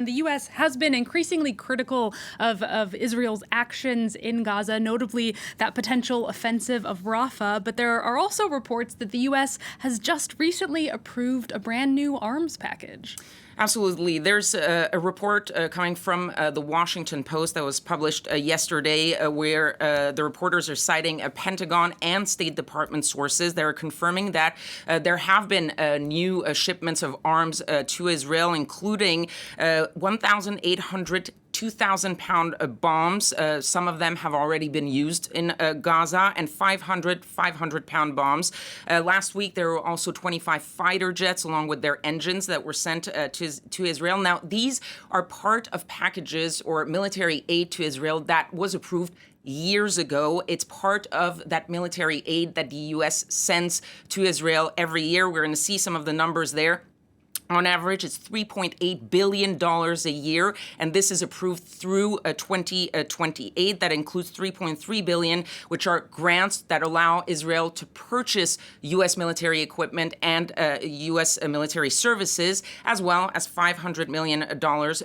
The U.S. has been increasingly critical of Israel's actions in Gaza, notably that potential offensive of Rafah. But there are also reports that the U.S. has just recently approved a brand new arms package. Absolutely. There's a report coming from the Washington Post that was published yesterday where the reporters are citing a Pentagon and State Department sources. They're confirming that there have been new shipments of arms to Israel, including 1,800 2,000-pound bombs. Some of them have already been used in Gaza, and 500 500-pound bombs. Last week, there were also 25 fighter jets along with their engines that were sent to Israel. Now, these are part of packages or military aid to Israel that was approved years ago. It's part of that military aid that the U.S. sends to Israel every year. We're going to see some of the numbers there. On average, it's $3.8 billion a year, and this is approved through 2028. That includes $3.3 billion, which are grants that allow Israel to purchase U.S. military equipment and U.S. military services, as well as $500 million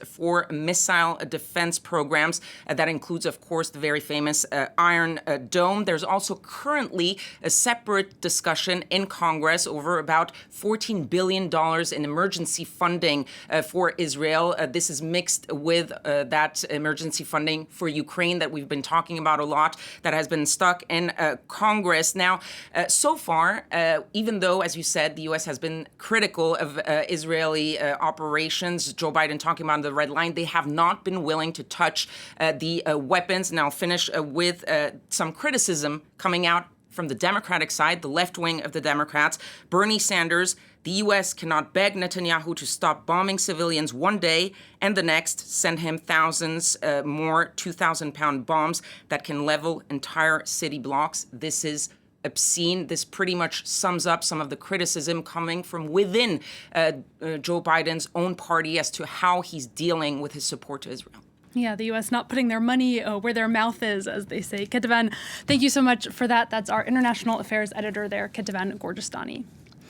for missile defense programs. That includes, of course, the very famous Iron Dome. There's also currently a separate discussion in Congress over about $14 billion in emergency funding for Israel. This is mixed with that emergency funding for Ukraine that we've been talking about a lot, that has been stuck in Congress. Now, so far, even though, as you said, the U.S. has been critical of Israeli operations, Joe Biden talking about the red line, they have not been willing to touch the weapons. Now, finish with some criticism coming out from the Democratic side, the left wing of the Democrats. Bernie Sanders: the U.S. cannot beg Netanyahu to stop bombing civilians one day and the next send him thousands more 2,000-pound bombs that can level entire city blocks. This is obscene. This pretty much sums up some of the criticism coming from within Joe Biden's own party as to how he's dealing with his support to Israel. Yeah, the U.S. not putting their money where their mouth is, as they say. Kethevane, thank you so much for that. That's our international affairs editor there, Kethevane Gorjestani.